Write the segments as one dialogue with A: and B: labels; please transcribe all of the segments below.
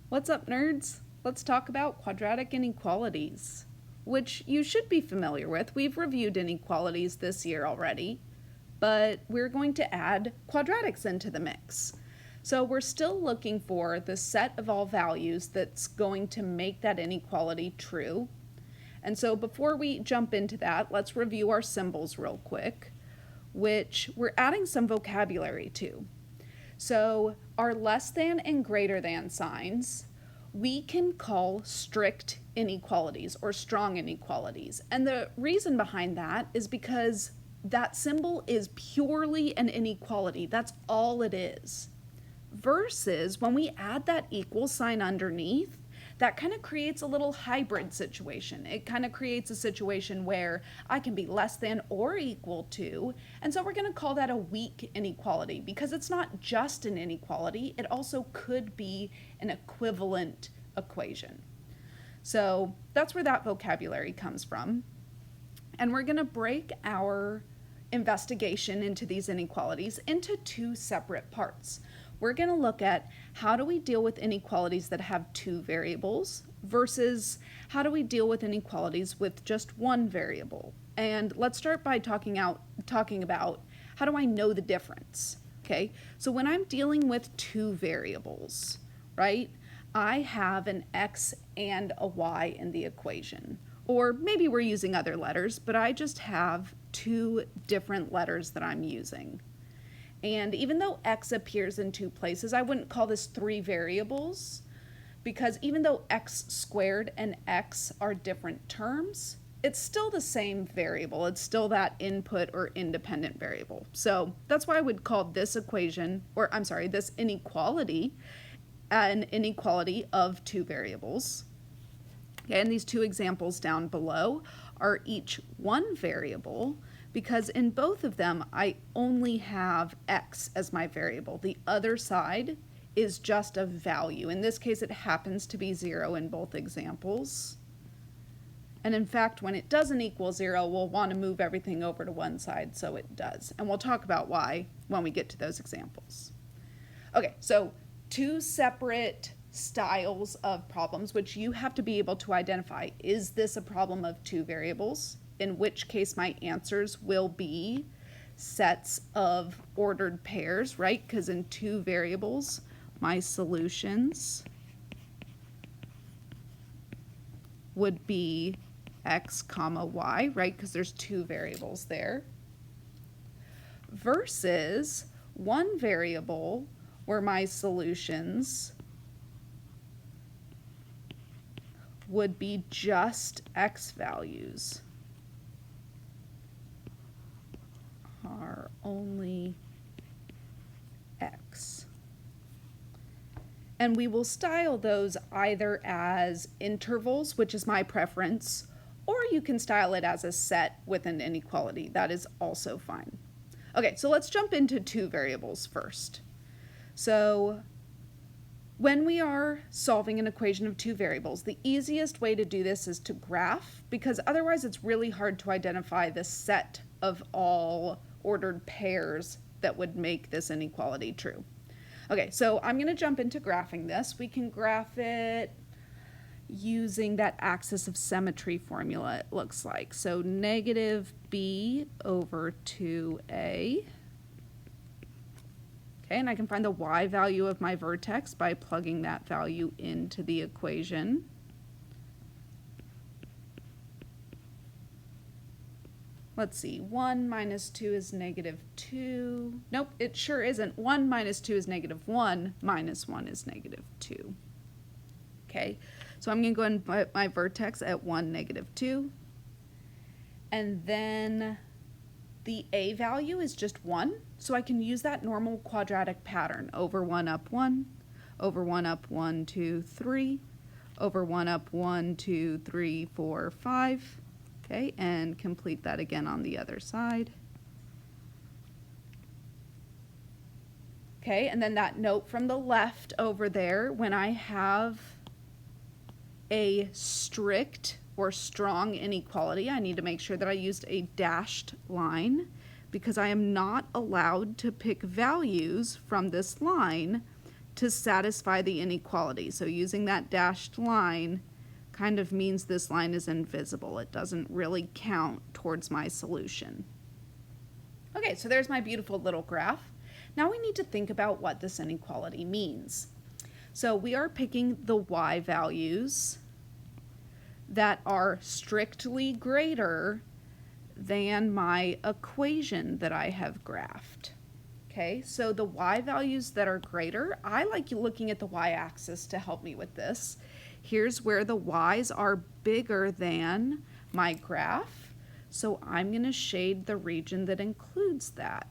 A: What's up, nerds? Let's talk about quadratic inequalities, which you should be familiar with. We've reviewed inequalities this year already, but we're going to add quadratics into the mix. So we're still looking for the set of all values that's going to make that inequality true. And so before we jump into that, let's review our symbols real quick, which we're adding some vocabulary to. So our less than and greater than signs, we can call strict inequalities or strong inequalities. And the reason behind that is because that symbol is purely an inequality. That's all it is. Versus when we add that equal sign underneath, that kind of creates a little hybrid situation. It kind of creates a situation where I can be less than or equal to, and so we're going to call that a weak inequality because it's not just an inequality, it also could be an equivalent equation. So that's where that vocabulary comes from. And we're going to break our investigation into these inequalities into two separate parts. We're going to look at how do we deal with inequalities that have two variables versus how do we deal with inequalities with just one variable. And let's start by talking about how do I know the difference. Okay, so when I'm dealing with two variables, right, I have an x and a y in the equation. Or maybe we're using other letters, but I just have two different letters that I'm using. And even though x appears in two places, I wouldn't call this three variables, because even though x squared and x are different terms, it's still the same variable. It's still that input or independent variable. So that's why I would call this equation, or I'm sorry, this inequality, an inequality of two variables. Okay, and these two examples down below are each one variable, because in both of them, I only have x as my variable. The other side is just a value. In this case, it happens to be 0 in both examples. And in fact, when it doesn't equal 0, we'll want to move everything over to one side, so it does. And we'll talk about why when we get to those examples. Okay, so two separate styles of problems, which you have to be able to identify. Is this a problem of two variables? In which case my answers will be sets of ordered pairs, right? Because in two variables, my solutions would be x comma y, right? Because there's two variables there. Versus one variable where my solutions would be just x values. Are only x. And we will style those either as intervals, which is my preference, or you can style it as a set with an inequality. That is also fine. Okay, so let's jump into two variables first. So when we are solving an equation of two variables, the easiest way to do this is to graph, because otherwise it's really hard to identify the set of all ordered pairs that would make this inequality true. Okay, so I'm going to jump into graphing this. We can graph it using that axis of symmetry formula, it looks like. So negative b over 2a. Okay, and I can find the y value of my vertex by plugging that value into the equation. Let's see, 1 minus 2 is negative 2. Nope, it sure isn't. 1 minus 2 is negative 1, minus 1 is negative 2. Okay, so I'm going to go ahead and put my vertex at 1, negative 2. And then the a value is just 1, so I can use that normal quadratic pattern. Over 1, up 1, over 1, up 1, 2, 3, over 1, up 1, 2, 3, 4, 5. Okay, and complete that again on the other side. Okay, and then that note from the left over there, when I have a strict or strong inequality, I need to make sure that I used a dashed line, because I am not allowed to pick values from this line to satisfy the inequality. So using that dashed line kind of means this line is invisible. It doesn't really count towards my solution. Okay, so there's my beautiful little graph. Now we need to think about what this inequality means. So we are picking the y values that are strictly greater than my equation that I have graphed. Okay, so the y values that are greater, I like looking at the y-axis to help me with this. Here's where the y's are bigger than my graph, so I'm going to shade the region that includes that.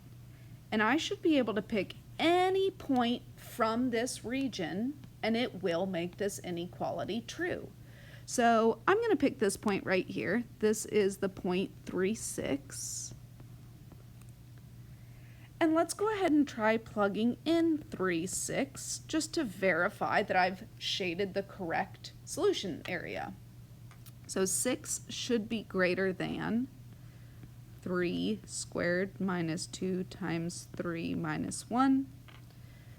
A: And I should be able to pick any point from this region, and it will make this inequality true. So I'm going to pick this point right here. This is the point 36. And let's go ahead and try plugging in 3, 6 just to verify that I've shaded the correct solution area. So 6 should be greater than 3 squared minus 2 times 3 minus 1.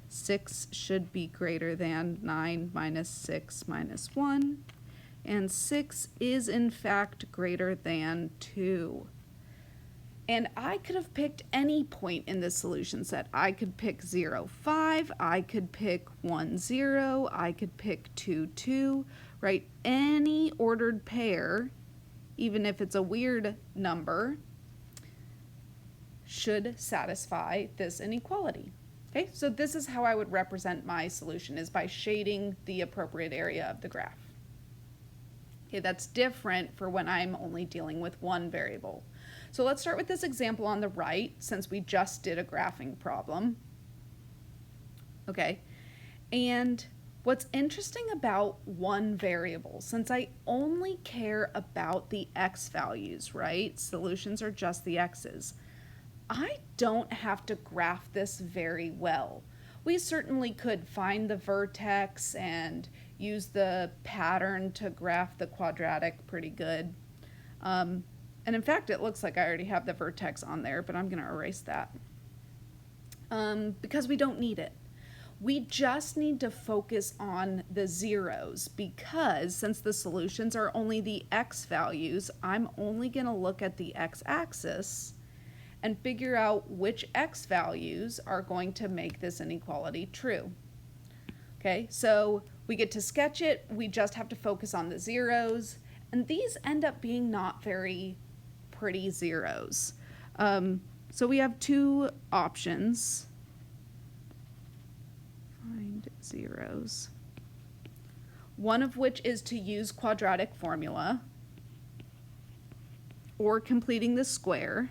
A: 6 should be greater than 9 minus 6 minus 1. And 6 is in fact greater than 2. And I could have picked any point in the solution set. I could pick 0, 5, I could pick 1, 0, I could pick 2, 2, right? Any ordered pair, even if it's a weird number, should satisfy this inequality. Okay, so this is how I would represent my solution, is by shading the appropriate area of the graph. Okay, that's different for when I'm only dealing with one variable. So let's start with this example on the right, since we just did a graphing problem. Okay, and what's interesting about one variable, since I only care about the x values, right? Solutions are just the x's. I don't have to graph this very well. We certainly could find the vertex and use the pattern to graph the quadratic pretty good. And in fact, it looks like I already have the vertex on there, but I'm going to erase that because we don't need it. We just need to focus on the zeros, because since the solutions are only the x values, I'm only going to look at the x-axis and figure out which x values are going to make this inequality true. Okay, so we get to sketch it, we just have to focus on the zeros, and these end up being not very pretty zeros. So we have two options. Find zeros. One of which is to use quadratic formula or completing the square.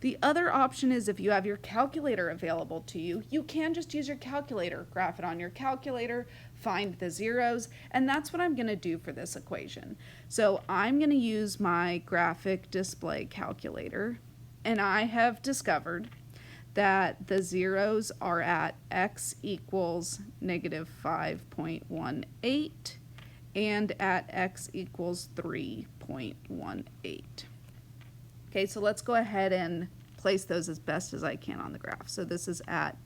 A: The other option is if you have your calculator available to you, you can just use your calculator, graph it on your calculator, find the zeros, and that's what I'm going to do for this equation. So I'm going to use my graphic display calculator, and I have discovered that the zeros are at x equals negative 5.18 and at x equals 3.18. Okay, so let's go ahead and place those as best as I can on the graph. So this is at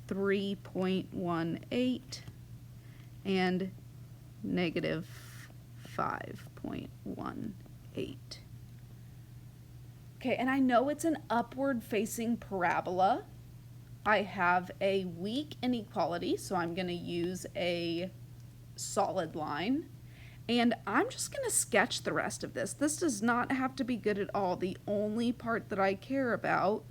A: 3.18 and negative 5.18. Okay, and I know it's an upward facing parabola. I have a weak inequality, so I'm going to use a solid line. And I'm just going to sketch the rest of this. This does not have to be good at all. The only part that I care about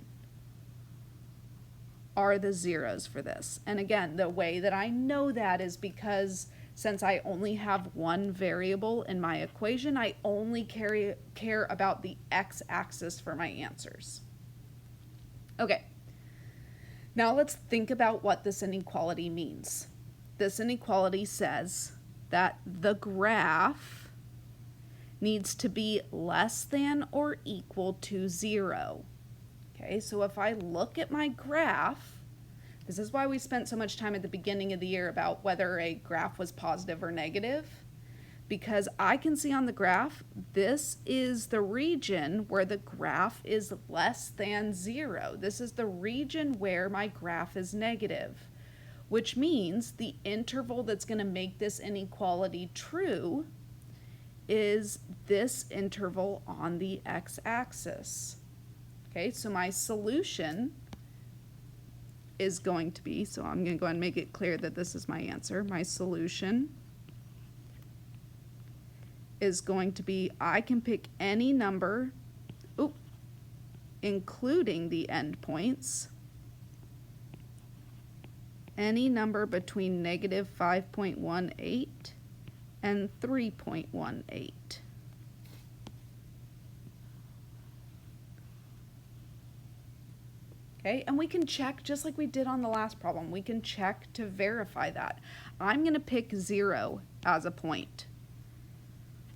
A: are the zeros for this. And again, the way that I know that is because since I only have one variable in my equation, I only care about the x-axis for my answers. Okay, now let's think about what this inequality means. This inequality says that the graph needs to be less than or equal to 0. Okay, so if I look at my graph, this is why we spent so much time at the beginning of the year about whether a graph was positive or negative, because I can see on the graph, this is the region where the graph is less than 0. This is the region where my graph is negative, which means the interval that's going to make this inequality true is this interval on the x-axis. Okay, so my solution is going to be, so I'm going to go ahead and make it clear that this is my answer. My solution is going to be, I can pick any number, including the endpoints, any number between negative 5.18 and 3.18. Okay, and we can check just like we did on the last problem. We can check to verify that. I'm going to pick 0 as a point.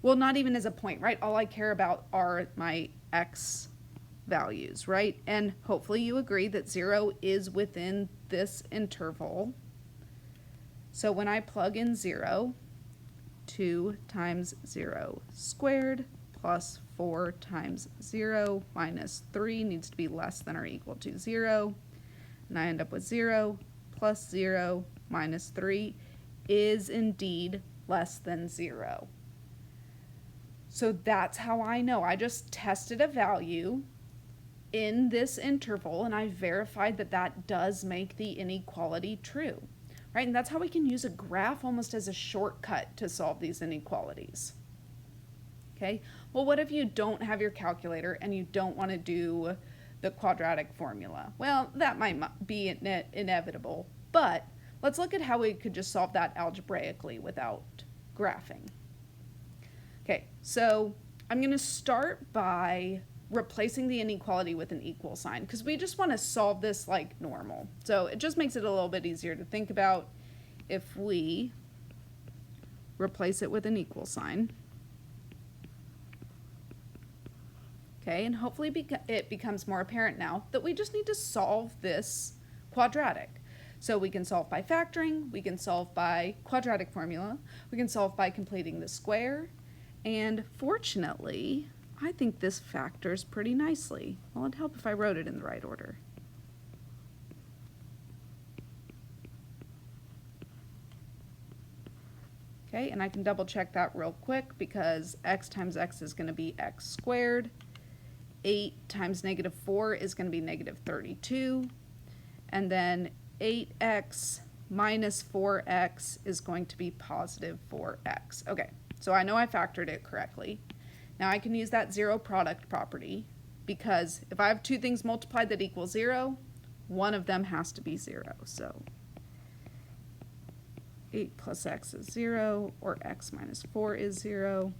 A: Well, not even as a point, right? All I care about are my x values, right? And hopefully you agree that 0 is within this interval. So when I plug in 0, 2 times 0 squared plus 4 times 0 minus 3 needs to be less than or equal to 0. And I end up with 0 plus 0 minus 3 is indeed less than 0. So that's how I know. I just tested a value in this interval and I verified that that does make the inequality true, right? And that's how we can use a graph almost as a shortcut to solve these inequalities. Okay, well, what if you don't have your calculator and you don't want to do the quadratic formula? Well, that might be inevitable, but let's look at how we could just solve that algebraically without graphing. Okay, so I'm going to start by replacing the inequality with an equal sign because we just want to solve this like normal. So it just makes it a little bit easier to think about if we replace it with an equal sign. Okay, and hopefully it becomes more apparent now that we just need to solve this quadratic. So we can solve by factoring, we can solve by quadratic formula, we can solve by completing the square, and fortunately, I think this factors pretty nicely. Well, it'd help if I wrote it in the right order. Okay, and I can double check that real quick because x times x is going to be x squared. 8 times negative 4 is going to be negative 32. And then 8x minus 4x is going to be positive 4x. Okay, so I know I factored it correctly. Now I can use that zero product property because if I have two things multiplied that equal 0, one of them has to be 0. So 8 plus x is 0, or x minus 4 is 0.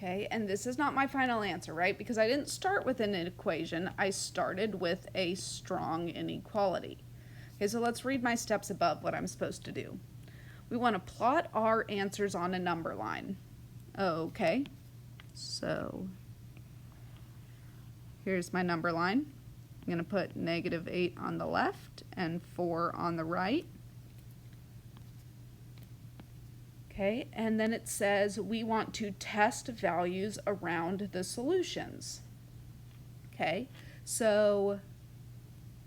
A: Okay, and this is not my final answer, right? Because I didn't start with an equation, I started with a strong inequality. Okay, so let's read my steps above what I'm supposed to do. We want to plot our answers on a number line. Okay, so here's my number line. I'm going to put negative 8 on the left and 4 on the right. Okay, and then it says we want to test values around the solutions. Okay, so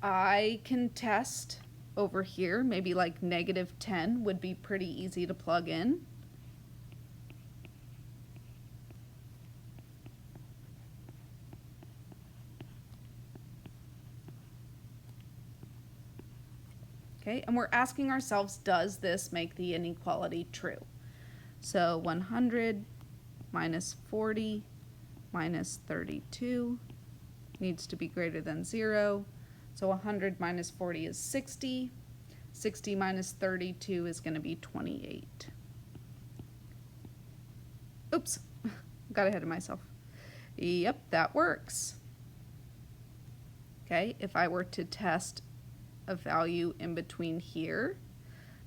A: I can test over here, maybe like negative 10 would be pretty easy to plug in. Okay, and we're asking ourselves, does this make the inequality true? So 100 minus 40 minus 32 needs to be greater than 0. So 100 minus 40 is 60. 60 minus 32 is going to be 28. Oops, got ahead of myself. Yep, that works. Okay, if I were to test a value in between here,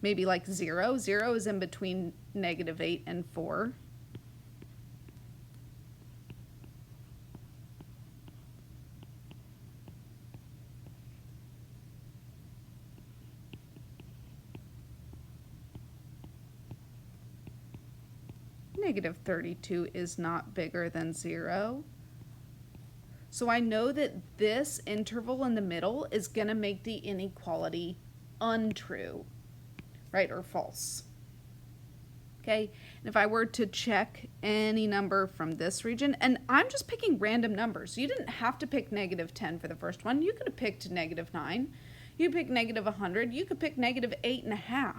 A: maybe like 0. 0 is in between negative 8 and 4. negative 32 is not bigger than 0. So I know that this interval in the middle is going to make the inequality untrue, right, or false. Okay, and if I were to check any number from this region, and I'm just picking random numbers. You didn't have to pick negative 10 for the first one. You could have picked negative 9. You could pick negative 100. You could pick negative 8.5.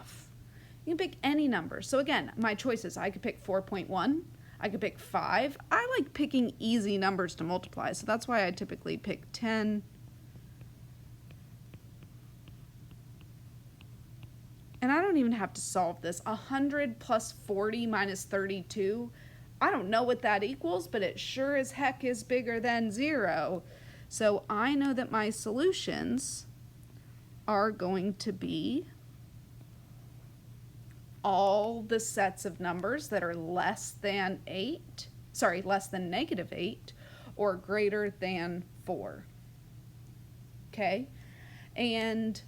A: You can pick any number. So again, my choices, I could pick 4.1. I could pick 5. I like picking easy numbers to multiply, so that's why I typically pick 10. And I don't even have to solve this. 100 plus 40 minus 32. I don't know what that equals, but it sure as heck is bigger than 0. So I know that my solutions are going to be all the sets of numbers that are less than negative 8 or greater than 4. Okay? And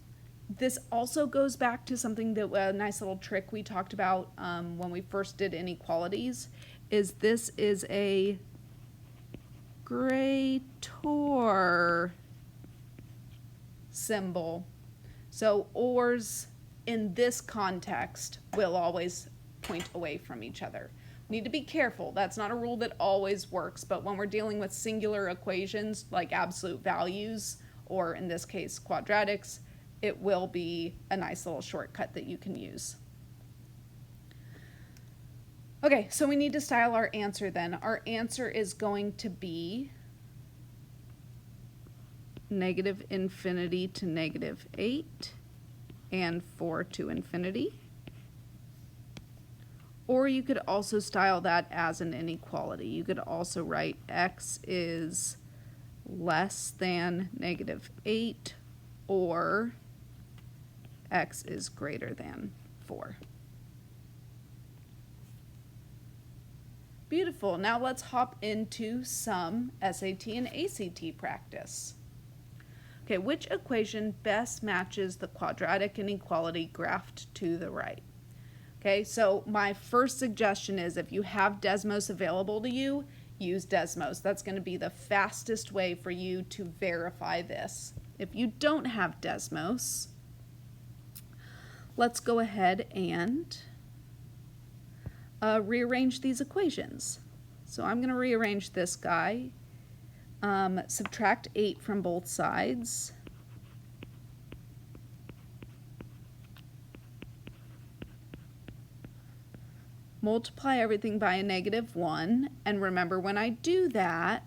A: this also goes back to something that a nice little trick we talked about when we first did inequalities, is this is a greater symbol. So ors in this context will always point away from each other. We need to be careful. That's not a rule that always works, but when we're dealing with singular equations like absolute values, or in this case quadratics, it will be a nice little shortcut that you can use. Okay, so we need to style our answer then. Our answer is going to be negative infinity to negative 8 and 4 to infinity. Or you could also style that as an inequality. You could also write x is less than negative 8 or x is greater than 4. Beautiful. Now let's hop into some SAT and ACT practice. Okay, which equation best matches the quadratic inequality graphed to the right? Okay, so my first suggestion is if you have Desmos available to you, use Desmos. That's going to be the fastest way for you to verify this. If you don't have Desmos, let's go ahead and rearrange these equations. So I'm going to rearrange this guy. Subtract 8 from both sides. Multiply everything by a negative 1. And remember, when I do that,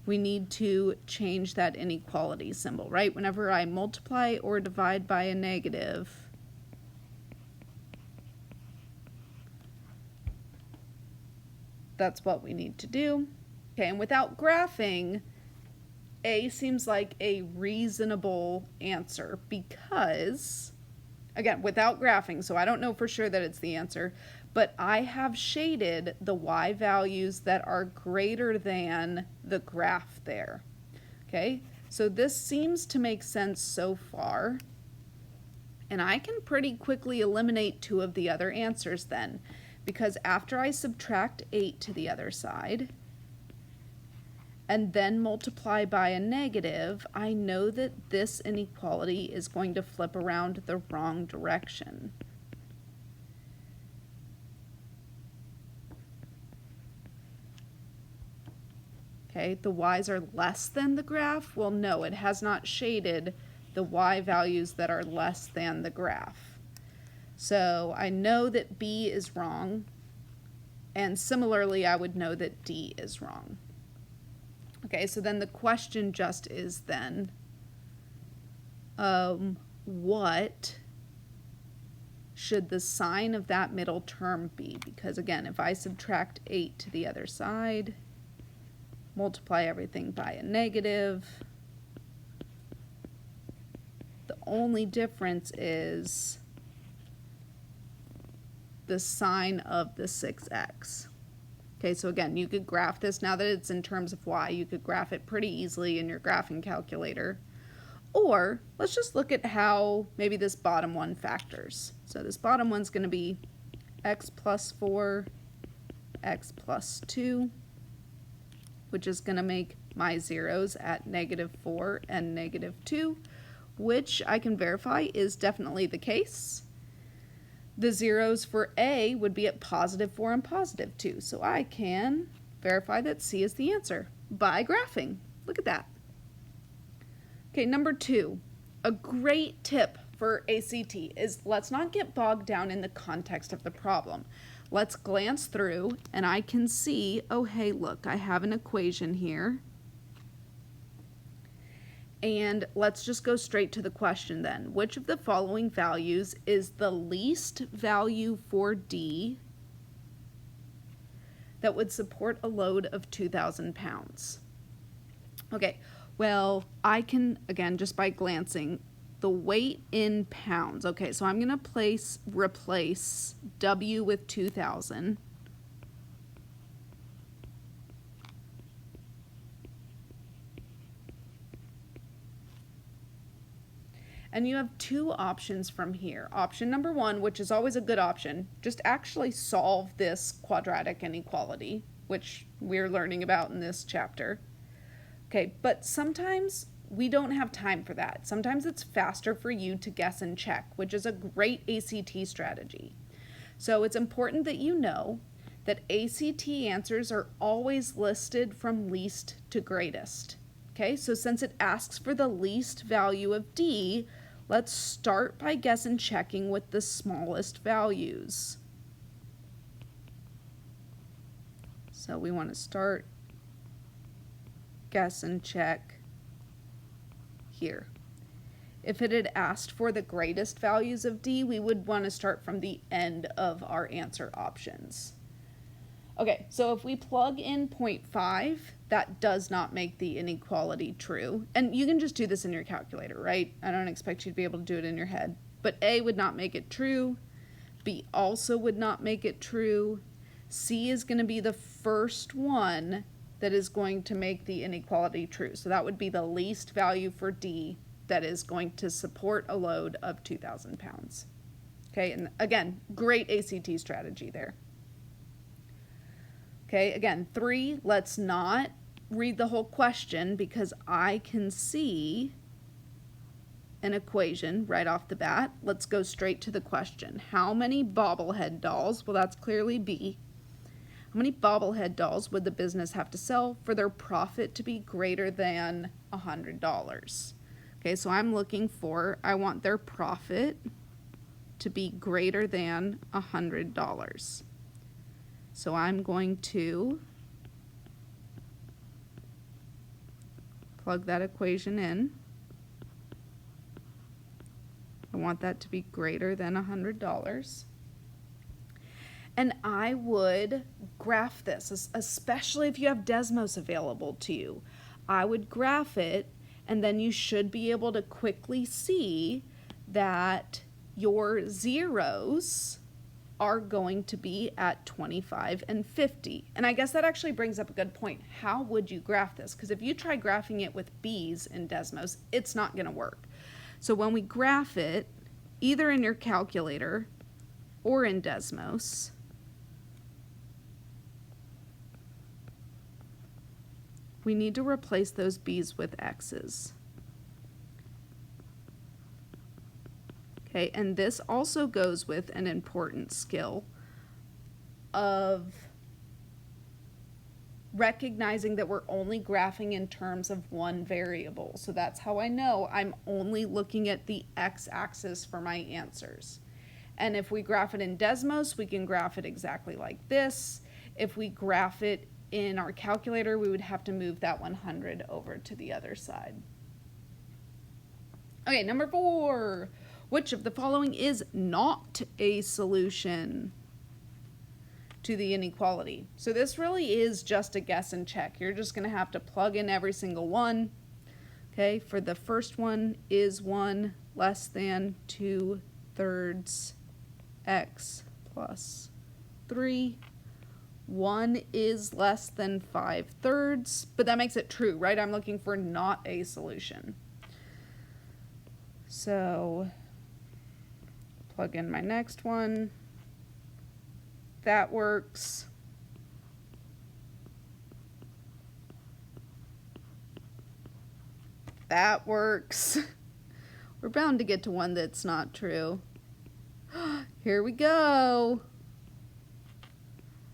A: we need to change that inequality symbol, right? Whenever I multiply or divide by a negative, that's what we need to do. Okay, and without graphing, A seems like a reasonable answer because, again, without graphing, so I don't know for sure that it's the answer, but I have shaded the y values that are greater than the graph there. Okay, so this seems to make sense so far, and I can pretty quickly eliminate 2 of the other answers then, because after I subtract 8 to the other side and then multiply by a negative, I know that this inequality is going to flip around the wrong direction. Okay, the y's are less than the graph. Well, no, it has not shaded the y values that are less than the graph. So I know that B is wrong, and similarly I would know that D is wrong. Okay, so then the question just is then, what should the sign of that middle term be? Because again, if I subtract 8 to the other side, multiply everything by a negative, the only difference is the sign of the 6x. Okay, so again, you could graph this. Now that it's in terms of y, you could graph it pretty easily in your graphing calculator. Or let's just look at how maybe this bottom one factors. So this bottom one's going to be x plus 4 x plus 2, which is going to make my zeros at -4 and -2, which I can verify is definitely the case. The zeros for A would be at +4 and +2, so I can verify that C is the answer by graphing. Look at that. Okay, number 2, a great tip for ACT is let's not get bogged down in the context of the problem. Let's glance through and I can see, oh hey, look, I have an equation here. And let's just go straight to the question then. Which of the following values is the least value for D that would support a load of 2,000 pounds? Okay, well, I can, again, just by glancing, the weight in pounds. Okay, so I'm going to replace W with 2,000. And you have two options from here. Option number 1, which is always a good option, just actually solve this quadratic inequality, which we're learning about in this chapter. Okay, but sometimes we don't have time for that. Sometimes it's faster for you to guess and check, which is a great ACT strategy. So it's important that you know that ACT answers are always listed from least to greatest. Okay, so since it asks for the least value of D, let's start by guess and checking with the smallest values. So we want to start guess and check here. If it had asked for the greatest values of D, we would want to start from the end of our answer options. Okay, so if we plug in 0.5, that does not make the inequality true. And you can just do this in your calculator, right? I don't expect you to be able to do it in your head. But A would not make it true. B also would not make it true. C is going to be the first one that is going to make the inequality true. So that would be the least value for D that is going to support a load of 2,000 pounds. Okay, and again, great ACT strategy there. Okay, again, 3, let's not read the whole question because I can see an equation right off the bat. Let's go straight to the question. How many bobblehead dolls, well that's clearly B, how many bobblehead dolls would the business have to sell for their profit to be greater than $100? Okay, so I'm looking for, I want their profit to be greater than $100. So I'm going to plug that equation in. I want that to be greater than $100. And I would graph this, especially if you have Desmos available to you. I would graph it, and then you should be able to quickly see that your zeros are going to be at 25 and 50. And I guess that actually brings up a good point. How would you graph this? Because if you try graphing it with B's in Desmos, it's not going to work. So when we graph it, either in your calculator or in Desmos, we need to replace those B's with X's. Okay, and this also goes with an important skill of recognizing that we're only graphing in terms of one variable. So that's how I know I'm only looking at the x-axis for my answers. And if we graph it in Desmos, we can graph it exactly like this. If we graph it in our calculator, we would have to move that 100 over to the other side. Okay, number 4. Which of the following is not a solution to the inequality? So this really is just a guess and check. You're just going to have to plug in every single one. Okay, for the first one, is 1 less than 2/3 x plus 3. 1 is less than 5/3, but that makes it true, right? I'm looking for not a solution. So plug in my next one. That works. That works. We're bound to get to one that's not true. Here we go.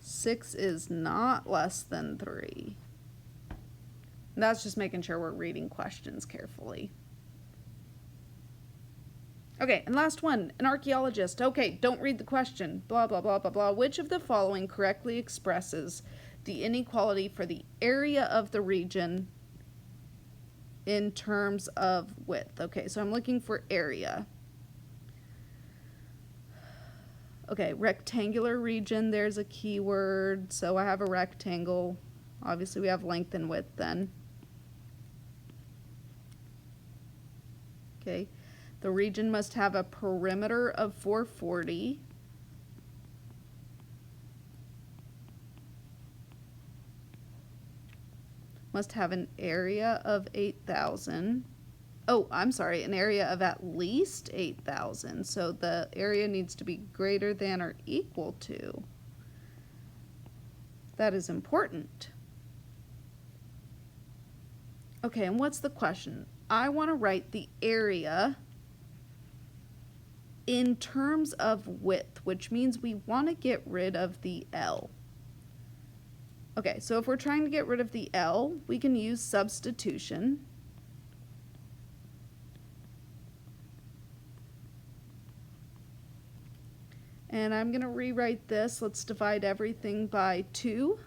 A: 6 is not less than 3. That's just making sure we're reading questions carefully. Okay, and last one, an archaeologist. Okay, don't read the question. Blah, blah, blah, blah, blah. Which of the following correctly expresses the inequality for the area of the region in terms of width? Okay, so I'm looking for area. Okay, rectangular region, there's a keyword. So I have a rectangle. Obviously, we have length and width then. Okay, the region must have a perimeter of 440. Must have an area of 8,000. Oh, I'm sorry, an area of at least 8,000. So the area needs to be greater than or equal to. That is important. Okay, and what's the question? I want to write the area in terms of width, which means we want to get rid of the L. Okay, so if we're trying to get rid of the L, we can use substitution. And I'm going to rewrite this. Let's divide everything by 2.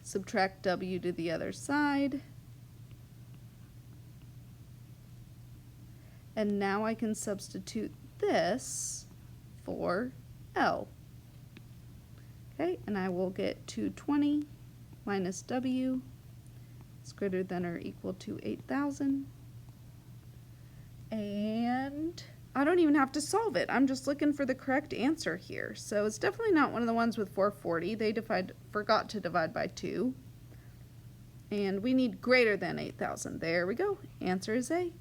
A: Subtract W to the other side. And now I can substitute this for L. Okay, and I will get 220 minus W is greater than or equal to 8,000. And I don't even have to solve it. I'm just looking for the correct answer here. So it's definitely not one of the ones with 440. They forgot to divide by 2. And we need greater than 8,000. There we go. Answer is A.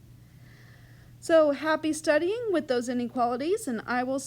A: So happy studying with those inequalities, and I will see